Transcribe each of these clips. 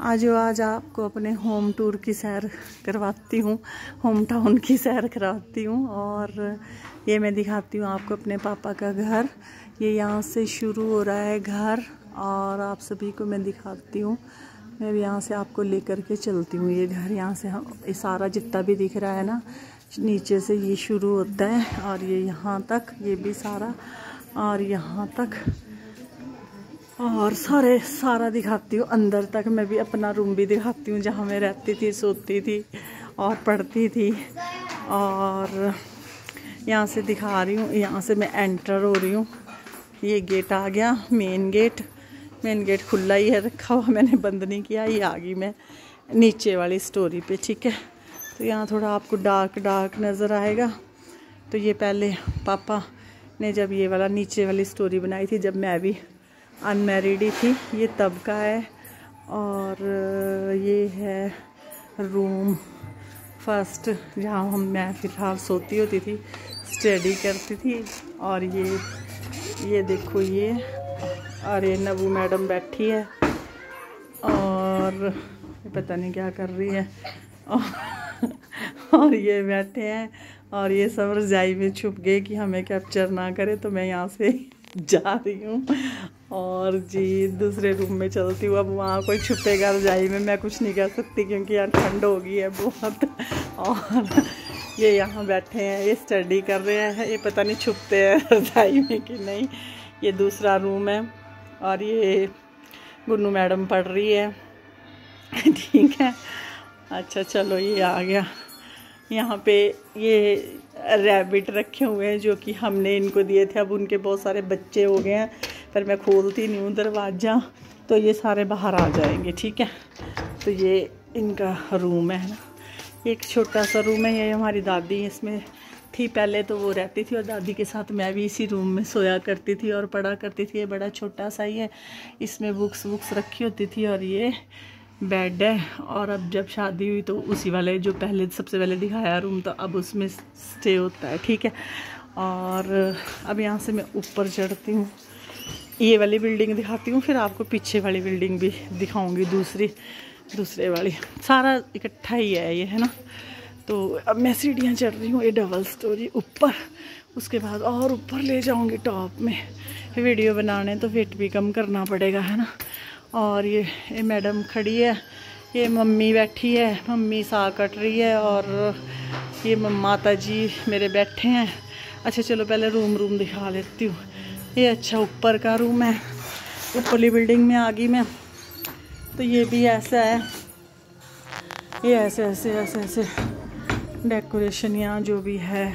आज आपको अपने होम टूर की सैर करवाती हूँ, होम टाउन की सैर करवाती हूँ। और ये मैं दिखाती हूँ आपको अपने पापा का घर। ये यहाँ से शुरू हो रहा है घर, और आप सभी को मैं दिखाती हूँ। मैं यहाँ से आपको लेकर के चलती हूँ। ये घर यहाँ से ये सारा जितना भी दिख रहा है ना, नीचे से ये शुरू होता है और ये यहाँ तक, ये भी सारा और यहाँ तक, और सारा दिखाती हूँ अंदर तक। मैं भी अपना रूम भी दिखाती हूँ, जहाँ मैं रहती थी, सोती थी और पढ़ती थी। और यहाँ से दिखा रही हूँ, यहाँ से मैं एंटर हो रही हूँ। ये गेट आ गया, मेन गेट खुला ही है रखा हुआ, मैंने बंद नहीं किया। ये आ गई मैं नीचे वाली स्टोरी पे, ठीक है। तो यहाँ थोड़ा आपको डार्क नज़र आएगा। तो ये पहले पापा ने जब ये वाला नीचे वाली स्टोरी बनाई थी, जब मैं भी अनमैरिड ही थी, ये तब का है। और ये है रूम फर्स्ट, जहाँ मैं फ़िलहाल सोती होती थी, स्टडी करती थी। और ये देखो, ये और ये नबू मैडम बैठी है और पता नहीं क्या कर रही है। और ये बैठे हैं और ये सब रजाई में छुप गए कि हमें कैप्चर ना करे। तो मैं यहाँ से जा रही हूँ और जी दूसरे रूम में चलती हूँ। अब वहाँ कोई छुपेगा रजाई में, मैं कुछ नहीं कह सकती क्योंकि यहाँ ठंड हो गई है बहुत। और ये यहाँ बैठे हैं, ये स्टडी कर रहे हैं। ये पता नहीं छुपते हैं रजाई में कि नहीं। ये दूसरा रूम है और ये गुन्नू मैडम पढ़ रही है, ठीक है। अच्छा चलो, ये आ गया। यहाँ पे ये रैबिट रखे हुए हैं जो कि हमने इनको दिए थे। अब उनके बहुत सारे बच्चे हो गए हैं, पर मैं खोलती नहीं हूँ दरवाज़ा, तो ये सारे बाहर आ जाएंगे, ठीक है। तो ये इनका रूम है ना, एक छोटा सा रूम है। ये हमारी दादी इसमें थी पहले, तो वो रहती थी और दादी के साथ मैं भी इसी रूम में सोया करती थी और पढ़ा करती थी। ये बड़ा छोटा सा ही है, इसमें बुक्स रखी होती थी। और ये बेड है। और अब जब शादी हुई तो उसी वाले जो पहले सबसे पहले दिखाया रूम, तो अब उसमें स्टे होता है, ठीक है। और अब यहाँ से मैं ऊपर चढ़ती हूँ, ये वाली बिल्डिंग दिखाती हूँ, फिर आपको पीछे वाली बिल्डिंग भी दिखाऊंगी, दूसरे वाली। सारा इकट्ठा ही है ये, है ना। तो अब मैं सीढ़ियाँ चढ़ रही हूँ, ये डबल स्टोरी ऊपर, उसके बाद और ऊपर ले जाऊँगी टॉप में। वीडियो बनाने तो वेट भी कम करना पड़ेगा, है ना। और ये मैडम खड़ी है, ये मम्मी बैठी है, मम्मी साग कट रही है। और ये माता जी मेरे बैठे हैं। अच्छा चलो पहले रूम दिखा लेती हूँ। ये अच्छा ऊपर का रूम है, ऊपरली बिल्डिंग में आ गई मैं। तो ये भी ऐसा है, ये ऐसे डेकोरेशन यहाँ जो भी है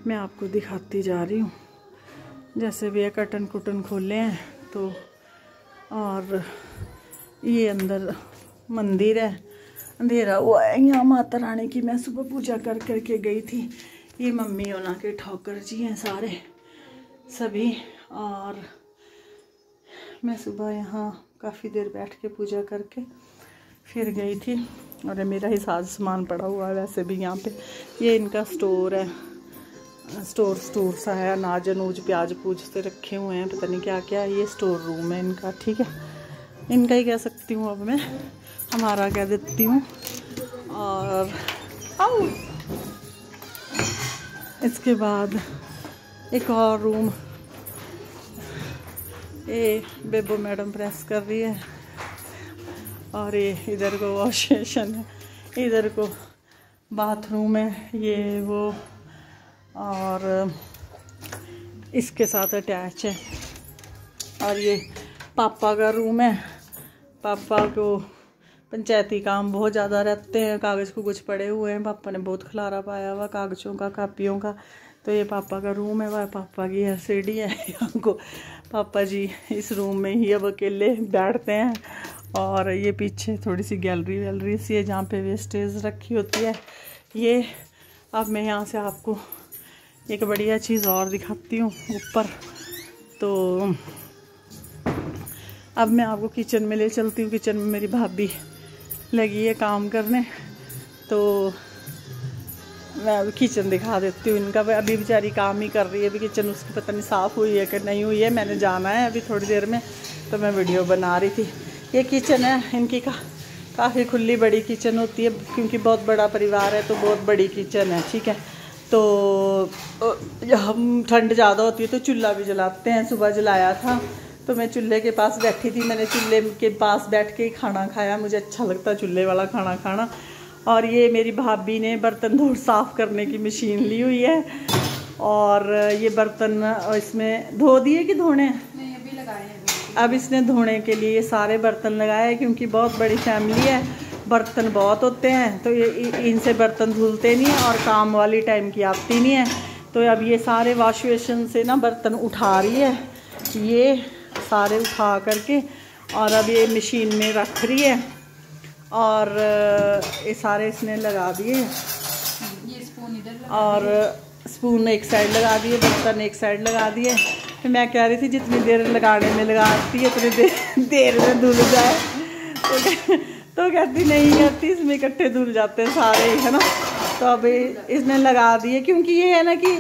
मैं आपको दिखाती जा रही हूँ। जैसे भी ये कर्टन कुटन खोले हैं तो। और ये अंदर मंदिर है, अंधेरा हुआ है। यहाँ माता रानी की मैं सुबह पूजा करके गई थी। ये मम्मी होना के ठोकर जी हैं सारे सभी। और मैं सुबह यहाँ काफ़ी देर बैठ के पूजा करके फिर गई थी। और मेरा ही साज सामान पड़ा हुआ है वैसे भी यहाँ पे। ये इनका स्टोर है, स्टोर सा है, अनाज अनूज प्याज पूज से रखे हुए हैं, पता नहीं क्या क्या। ये स्टोर रूम है इनका, ठीक है। इनका ही कह सकती हूँ, अब मैं हमारा कह देती हूँ। और इसके बाद एक और रूम, ये बेबो मैडम प्रेस कर रही है। और ये इधर को वॉश बेसिन है, इधर को बाथरूम है, ये वो। और इसके साथ अटैच है। और ये पापा का रूम है। पापा को पंचायती काम बहुत ज़्यादा रहते हैं, कागज़ कुछ पड़े हुए हैं, पापा ने बहुत खलारा पाया हुआ कागज़ों का, कापियों का। तो ये पापा का रूम है, वह पापा की एलसीडी है। यहाँ को पापा जी इस रूम में ही अब अकेले बैठते हैं। और ये पीछे थोड़ी सी गैलरी सी है जहाँ पे वेस्टेज रखी होती है। ये अब मैं यहाँ से आपको एक बढ़िया चीज़ और दिखाती हूँ ऊपर। तो अब मैं आपको किचन में ले चलती हूँ। किचन में मेरी भाभी लगी है काम करने, तो मैं अभी किचन दिखा देती हूँ इनका। अभी बेचारी काम ही कर रही है, अभी किचन उसकी पता नहीं साफ़ हुई है कि नहीं हुई है। मैंने जाना है अभी थोड़ी देर में, तो मैं वीडियो बना रही थी। ये किचन है इनकी काफ़ी खुली बड़ी किचन होती है, क्योंकि बहुत बड़ा परिवार है तो बहुत बड़ी किचन है। ठीक है, तो हम ठंड ज़्यादा होती है तो चूल्हा भी जलाते हैं। सुबह जलाया था तो मैं चूल्हे के पास बैठी थी, मैंने चूल्हे के पास बैठ के ही खाना खाया। मुझे अच्छा लगता है चूल्हे वाला खाना खाना। और ये मेरी भाभी ने बर्तन धो साफ़ करने की मशीन ली हुई है, और ये बर्तन इसमें धो दिए कि धोने नहीं, अभी लगाए हैं। अब इसने धोने के लिए ये सारे बर्तन लगाए हैं, क्योंकि बहुत बड़ी फैमिली है, बर्तन बहुत होते हैं, तो ये इनसे बर्तन धुलते नहीं हैं और काम वाली टाइम की आती नहीं है। तो अब ये सारे वॉश बेसिन से ना बर्तन उठा रही है, ये सारे उठा करके, और अब ये मशीन में रख रही है, और ये सारे इसने लगा दिए। ये स्पून इधर और स्पून एक साइड लगा दिए, बर्तन एक साइड लगा दिए। फिर मैं कह रही थी जितनी देर लगाने में लगाती है उतनी देर में धुल जाए, तो कहती नहीं कहती, इसमें इकट्ठे धुल जाते हैं सारे, है ना। तो अब इसने लगा दिए, क्योंकि ये है ना कि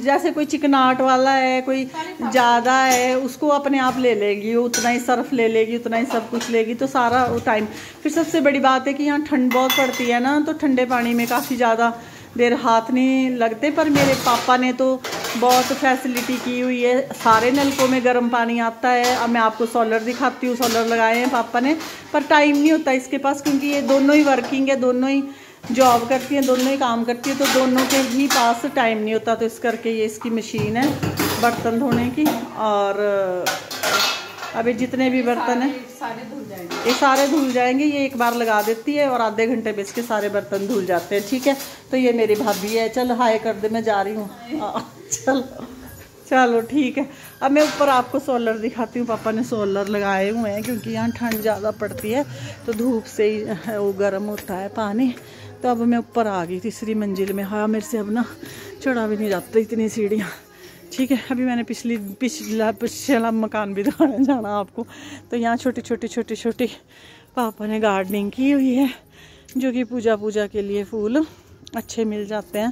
जैसे कोई चिकनाट वाला है, कोई ज़्यादा है, उसको अपने आप ले लेगी, उतना ही सर्फ ले लेगी, उतना ही सब कुछ लेगी, तो सारा टाइम। फिर सबसे बड़ी बात है कि यहाँ ठंड बहुत पड़ती है ना, तो ठंडे पानी में काफ़ी ज़्यादा देर हाथ नहीं लगते। पर मेरे पापा ने तो बहुत फैसिलिटी की हुई है, सारे नलकों में गर्म पानी आता है। अब मैं आपको सोलर दिखाती हूँ, सोलर लगाए हैं पापा ने, पर टाइम नहीं होता इसके पास, क्योंकि ये दोनों ही वर्किंग है, दोनों ही जॉब करती हैं, दोनों ही काम करती है, तो दोनों के ही पास टाइम नहीं होता। तो इस करके ये इसकी मशीन है बर्तन धोने की। और अभी जितने भी बर्तन हैं ये सारे धुल जाएंगे, ये एक बार लगा देती है और आधे घंटे में इसके सारे बर्तन धुल जाते हैं। ठीक है, तो ये मेरी भाभी है। चल हाय कर दे, मैं जा रही हूँ। चलो ठीक है। अब मैं ऊपर आपको सोलर दिखाती हूँ। पापा ने सोलर लगाए हुए हैं, क्योंकि यहाँ ठंड ज़्यादा पड़ती है, तो धूप से ही वो गर्म होता है पानी। तो अब मैं ऊपर आ गई तीसरी मंजिल में। हाँ, मेरे से अब ना चढ़ा भी नहीं जाता इतनी सीढ़ियाँ। ठीक है, अभी मैंने पिछला मकान भी दिखाने जाना आपको। तो यहाँ छोटी छोटी पापा ने गार्डनिंग की हुई है, जो कि पूजा के लिए फूल अच्छे मिल जाते हैं।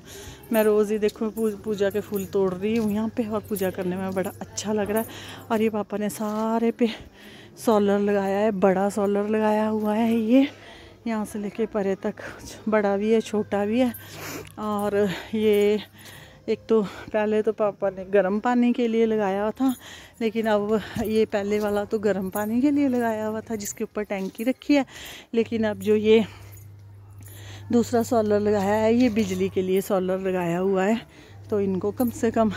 मैं रोज़ ही देखो पूजा के फूल तोड़ रही हूँ यहाँ पे, और पूजा करने में बड़ा अच्छा लग रहा है। और ये पापा ने सारे पे सोलर लगाया है, बड़ा सोलर लगाया हुआ है। ये यहाँ से लेके परे तक बड़ा भी है, छोटा भी है। और ये एक तो पहले तो पापा ने गर्म पानी के लिए लगाया हुआ था, लेकिन अब ये पहले वाला तो गर्म पानी के लिए लगाया हुआ था, जिसके ऊपर टैंकी रखी है। लेकिन अब जो ये दूसरा सोलर लगाया है, ये बिजली के लिए सोलर लगाया हुआ है। तो इनको कम से कम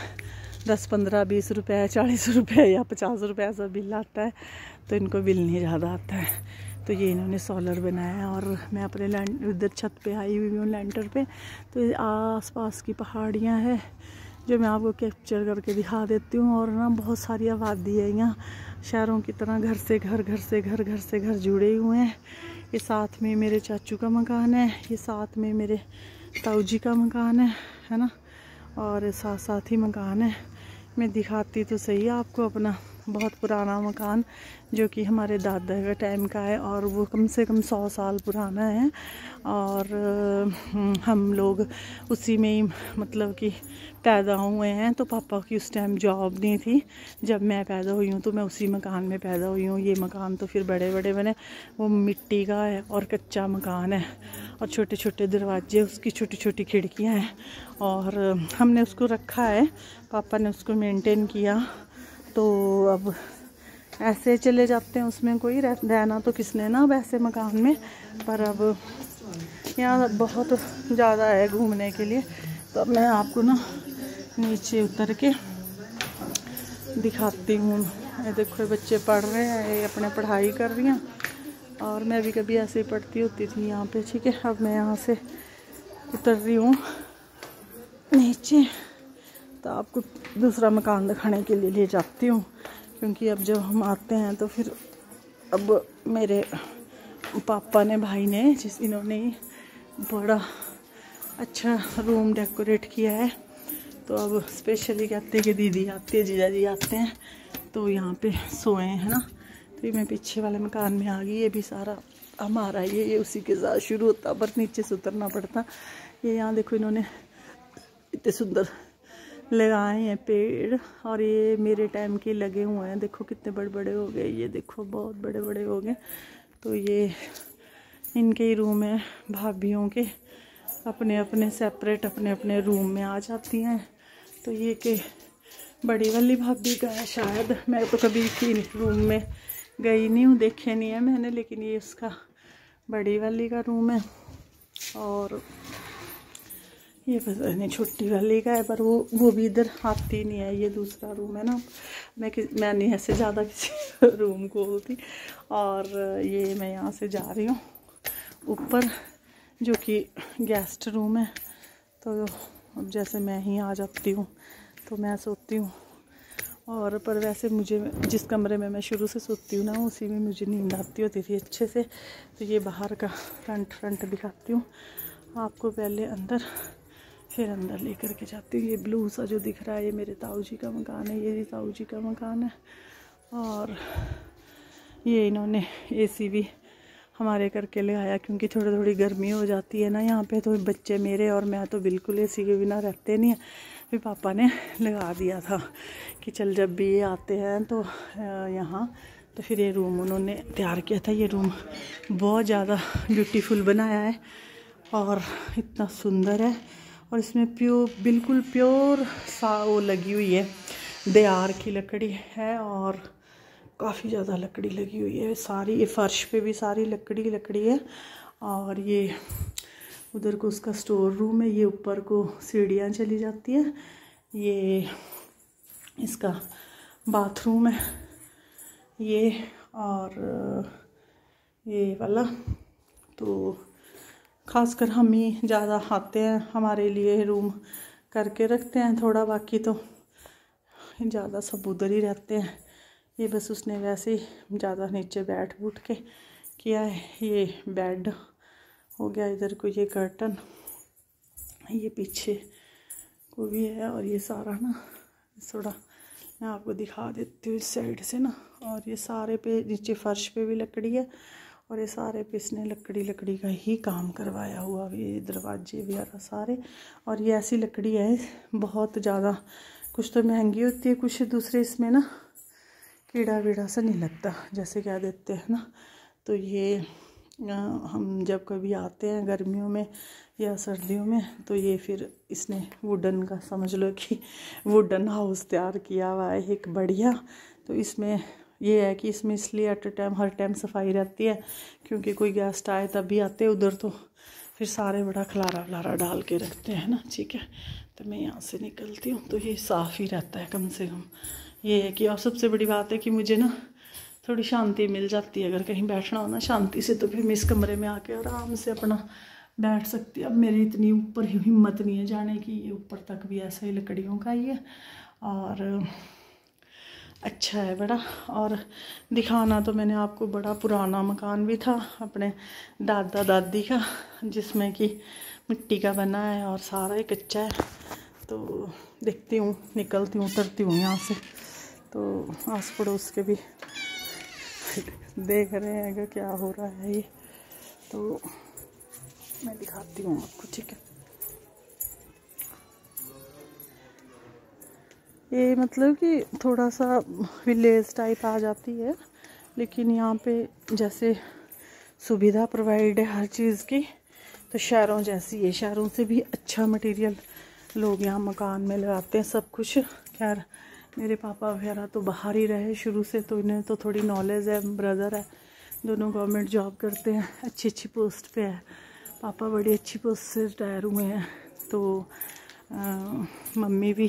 10, 15, 20 रुपये, 40 रुपये या 50 रुपये ऐसा बिल आता है। तो इनको बिल नहीं ज़्यादा आता है। तो ये इन्होंने सोलर बनाया है। और मैं अपने उधर छत पे आई हुई हूँ, लैंटर पे। तो आसपास की पहाड़ियाँ हैं, जो मैं आपको कैप्चर करके दिखा देती हूँ। और ना बहुत सारी आबादी है यहाँ, शहरों की तरह घर से घर जुड़े हुए हैं। ये साथ में मेरे चाचू का मकान है, ये साथ में मेरे ताऊ जी का मकान है ना, और साथ ही मकान है। मैं दिखाती तो सही आपको अपना बहुत पुराना मकान, जो कि हमारे दादा का टाइम का है, और वो कम से कम 100 साल पुराना है। और हम लोग उसी में ही मतलब कि पैदा हुए हैं। तो पापा की उस टाइम जॉब नहीं थी, जब मैं पैदा हुई हूँ तो मैं उसी मकान में पैदा हुई हूँ। ये मकान तो फिर बड़े बड़े बने, वो मिट्टी का है और कच्चा मकान है, और छोटे छोटे दरवाजे, उसकी छोटी छोटी खिड़कियाँ हैं। और हमने उसको रखा है, पापा ने उसको मेंटेन किया। तो अब ऐसे चले जाते हैं, उसमें कोई रहना तो किसने ना, अब ऐसे मकान में। पर अब यहाँ बहुत ज़्यादा है घूमने के लिए। तो अब मैं आपको ना नीचे उतर के दिखाती हूँ। ये देखो, बच्चे पढ़ रहे हैं, ये अपने पढ़ाई कर रही हैं, और मैं भी कभी ऐसे ही पढ़ती होती थी यहाँ पे। ठीक है, अब मैं यहाँ से उतर रही हूँ नीचे। तो आपको दूसरा मकान दिखाने के लिए ले जाती हूँ, क्योंकि अब जब हम आते हैं तो फिर अब मेरे पापा ने, भाई ने, इन्होंने बड़ा अच्छा रूम डेकोरेट किया है। तो अब स्पेशली कहते हैं कि दीदी आती है, जीजा जी आते हैं तो यहाँ पे सोए हैं ना। तो ये मैं पीछे वाले मकान में आ गई। ये भी सारा हमारा ये उसी के साथ शुरू होता, पर नीचे से उतरना पड़ता। ये यहाँ देखो, इन्होंने इतने सुंदर लगाए हैं पेड़, और ये मेरे टाइम के लगे हुए हैं। देखो कितने बड़े बड़े हो गए, ये देखो बहुत बड़े बड़े हो गए। तो ये इनके ही रूम है, भाभीयों के अपने अपने सेपरेट अपने अपने रूम में आ जाती हैं। तो ये के बड़ी वाली भाभी का है शायद, मैं तो कभी की रूम में गई नहीं हूँ, देखे नहीं है मैंने, लेकिन ये उसका बड़ी वाली का रूम है। और ये पता नहीं छोटी वाली का है, पर वो भी इधर आती नहीं है, ये दूसरा रूम है ना। मैं नहीं ऐसे ज़्यादा किसी रूम खोलती। और ये मैं यहाँ से जा रही हूँ ऊपर, जो कि गेस्ट रूम है। तो अब जैसे मैं ही आ जाती हूँ तो मैं सोती हूँ, और पर वैसे मुझे जिस कमरे में मैं शुरू से सोती हूँ ना, उसी में मुझे नींद आती होती थी अच्छे से। तो ये बाहर का फ्रंट दिखाती हूँ आपको, पहले अंदर फिर अंदर लेकर के जाती हूँ। ये ब्लू सा जो दिख रहा है ये मेरे ताऊ जी का मकान है, ये भी ताऊ जी का मकान है। और ये इन्होंने एसी भी हमारे करके ले आया, क्योंकि थोड़ी गर्मी हो जाती है ना यहाँ पे। तो बच्चे मेरे और मैं तो बिल्कुल एसी के बिना रहते नहीं हैं। फिर पापा ने लगा दिया था कि चल जब भी ये आते हैं तो यहाँ, तो फिर ये रूम उन्होंने तैयार किया था। ये रूम बहुत ज़्यादा ब्यूटीफुल बनाया है और इतना सुंदर है। और इसमें बिल्कुल प्योर सा वो लगी हुई है, देयार की लकड़ी है, और काफ़ी ज़्यादा लकड़ी लगी हुई है सारी। ये फर्श पे भी सारी लकड़ी है। और ये उधर को उसका स्टोर रूम है, ये ऊपर को सीढ़ियाँ चली जाती हैं। ये इसका बाथरूम है ये, और ये वाला तो खासकर हम ही ज़्यादा आते हैं, हमारे लिए रूम करके रखते हैं थोड़ा, बाकी तो ज़्यादा सब उधर ही रहते हैं। ये बस उसने वैसे ही ज़्यादा नीचे बैठ के किया है। ये बेड हो गया, इधर को ये कर्टन, ये पीछे को भी है। और ये सारा ना थोड़ा मैं आपको दिखा देती हूँ इस साइड से ना। और ये सारे पे नीचे फर्श पे भी लकड़ी है, और ये सारे पे इसने लकड़ी का ही काम करवाया हुआ, ये दरवाजे वगैरह सारे। और ये ऐसी लकड़ी है बहुत ज़्यादा, कुछ तो महंगी होती है, कुछ दूसरे इसमें ना कीड़ा वीड़ा सा नहीं लगता, जैसे कह देते हैं ना। तो ये हम जब कभी आते हैं गर्मियों में या सर्दियों में, तो ये फिर इसने वुडन का समझ लो कि वुडन हाउस तैयार किया हुआ है एक बढ़िया। तो इसमें ये है कि इसमें इसलिए at a time her time सफाई रहती है, क्योंकि कोई गेस्ट आए तभी आते हैं उधर, तो फिर सारे बड़ा खलारा डाल के रखते हैं ना। ठीक है, तो मैं यहाँ से निकलती हूँ, तो ये साफ़ ही रहता है कम से कम। ये है कि, और सबसे बड़ी बात है कि मुझे ना थोड़ी शांति मिल जाती है, अगर कहीं बैठना हो ना शांति से, तो फिर मैं इस कमरे में आके आराम से अपना बैठ सकती है। अब मेरी इतनी ऊपर हिम्मत नहीं है जाने की, ये ऊपर तक भी ऐसा ही लकड़ियों का ही है, और अच्छा है बड़ा। और दिखाना तो मैंने आपको, बड़ा पुराना मकान भी था अपने दादा दादी का, जिसमें कि मिट्टी का बना है और सारा ही कच्चा है। तो देखती हूँ, निकलती हूँ, उतरती हूँ यहाँ से। तो आस पड़ोस के भी देख रहे हैं कि क्या हो रहा है ये, तो मैं दिखाती हूँ आपको। ठीक है, ये मतलब कि थोड़ा सा विलेज टाइप आ जाती है, लेकिन यहाँ पे जैसे सुविधा प्रोवाइड है हर चीज़ की, तो शहरों जैसी है। शहरों से भी अच्छा मटेरियल लोग यहाँ मकान में लगाते हैं सब कुछ। खैर मेरे पापा वगैरह तो बाहर ही रहे शुरू से, तो इन्हें तो थोड़ी नॉलेज है। ब्रदर है, दोनों गवर्नमेंट जॉब करते हैं, अच्छी पोस्ट पे है। पापा बड़ी अच्छी पोस्ट से रिटायर हुए हैं। तो मम्मी भी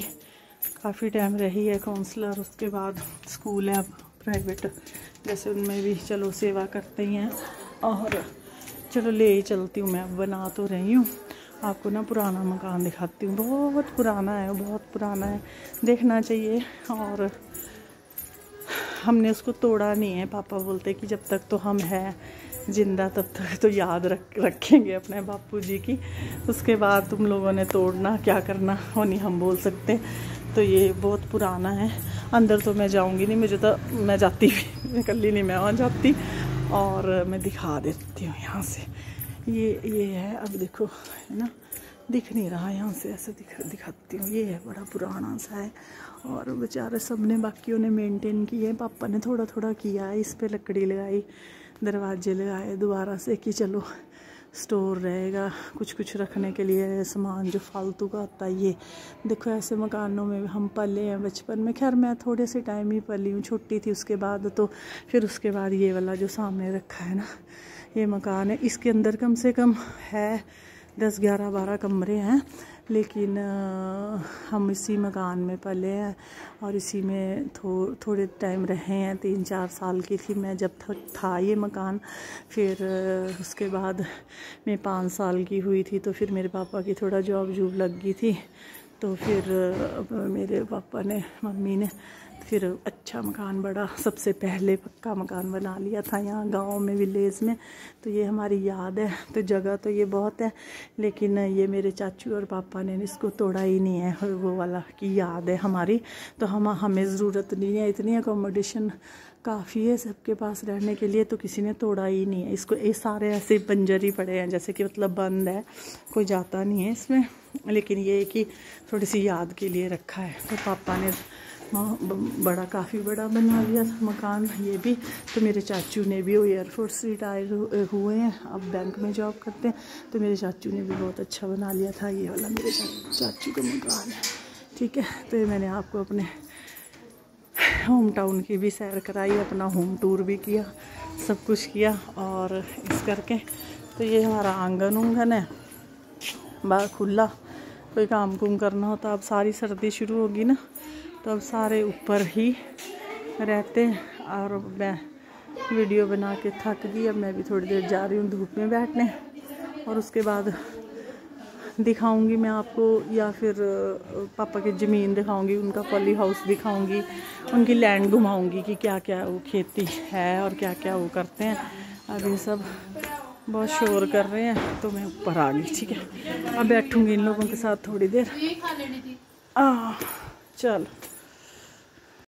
काफ़ी टाइम रही है काउंसलर, उसके बाद स्कूल है अब प्राइवेट, जैसे उनमें भी चलो सेवा करते ही हैं। और चलो ले ही चलती हूँ, मैं अब बना तो रही हूँ। आपको ना पुराना मकान दिखाती हूँ, बहुत पुराना है, बहुत पुराना है, देखना चाहिए। और हमने उसको तोड़ा नहीं है। पापा बोलते कि जब तक तो हम हैं जिंदा तब तक तो याद रखेंगे अपने बापूजी की, उसके बाद तुम लोगों ने तोड़ना क्या करना वो नहीं हम बोल सकते। तो ये बहुत पुराना है। अंदर तो मैं जाऊंगी नहीं, मुझे तो, मैं जाती भी मैं कल्ली नहीं, मैं वहाँ जाती। और मैं दिखा देती हूँ यहाँ से, ये है, अब देखो है ना, दिख नहीं रहा यहाँ से, ऐसे दिखाती हूँ। ये है बड़ा पुराना सा है और बेचारे सब ने बाकियों ने मेंटेन किए, पापा ने थोड़ा थोड़ा किया है। इस पे लकड़ी लगाई, दरवाजे लगाए दोबारा से कि चलो स्टोर रहेगा, कुछ कुछ रखने के लिए सामान जो फालतू का होता है। ये देखो ऐसे मकानों में हम पले हैं बचपन में। खैर मैं थोड़े से टाइम ही पली हूँ, छोटी थी उसके बाद तो। फिर उसके बाद ये वाला जो सामने रखा है ना, ये मकान है। इसके अंदर कम से कम है 10, 11, 12 कमरे हैं, लेकिन हम इसी मकान में पले हैं और इसी में थोड़े टाइम रहे हैं। 3-4 साल की थी मैं जब था ये मकान। फिर उसके बाद मैं 5 साल की हुई थी तो फिर मेरे पापा की थोड़ा जॉब लग गई थी, तो फिर मेरे पापा ने, मम्मी ने फिर अच्छा मकान, बड़ा सबसे पहले पक्का मकान बना लिया था यहाँ गांव में, विलेज में। तो ये हमारी याद है। तो जगह तो ये बहुत है, लेकिन ये मेरे चाचू और पापा ने इसको तोड़ा ही नहीं है, और वो वाला की याद है हमारी। तो हमें ज़रूरत नहीं है, इतनी अकोमोडेशन काफ़ी है सबके पास रहने के लिए, तो किसी ने तोड़ा ही नहीं है इसको। ये सारे ऐसे बंजर ही पड़े हैं, जैसे कि मतलब बंद है, कोई जाता नहीं है इसमें। लेकिन ये कि थोड़ी सी याद के लिए रखा है। तो पापा ने बड़ा काफ़ी बड़ा बना लिया था मकान ये भी। तो मेरे चाचू ने भी, वो एयरफोर्स रिटायर हुए हैं, अब बैंक में जॉब करते हैं। तो मेरे चाचू ने भी बहुत अच्छा बना लिया था। ये वाला मेरे चाचू का मकान है, ठीक है। तो ये मैंने आपको अपने होम टाउन की भी सैर कराई, अपना होम टूर भी किया, सब कुछ किया। और इस करके तो ये हमारा आंगन उंगन है बाहर खुला, कोई काम कुम करना होता। अब सारी सर्दी शुरू होगी ना, तो अब सारे ऊपर ही रहते हैं। और मैं वीडियो बना के थक गई, अब मैं भी थोड़ी देर जा रही हूँ धूप में बैठने, और उसके बाद दिखाऊंगी मैं आपको, या फिर पापा की ज़मीन दिखाऊंगी, उनका पॉली हाउस दिखाऊंगी, उनकी लैंड घुमाऊंगी कि क्या क्या वो खेती है और क्या क्या वो करते हैं। अब ये सब बहुत शोर कर रहे हैं तो मैं ऊपर आ गई, ठीक है। अब बैठूंगी इन लोगों के साथ थोड़ी देर। चल।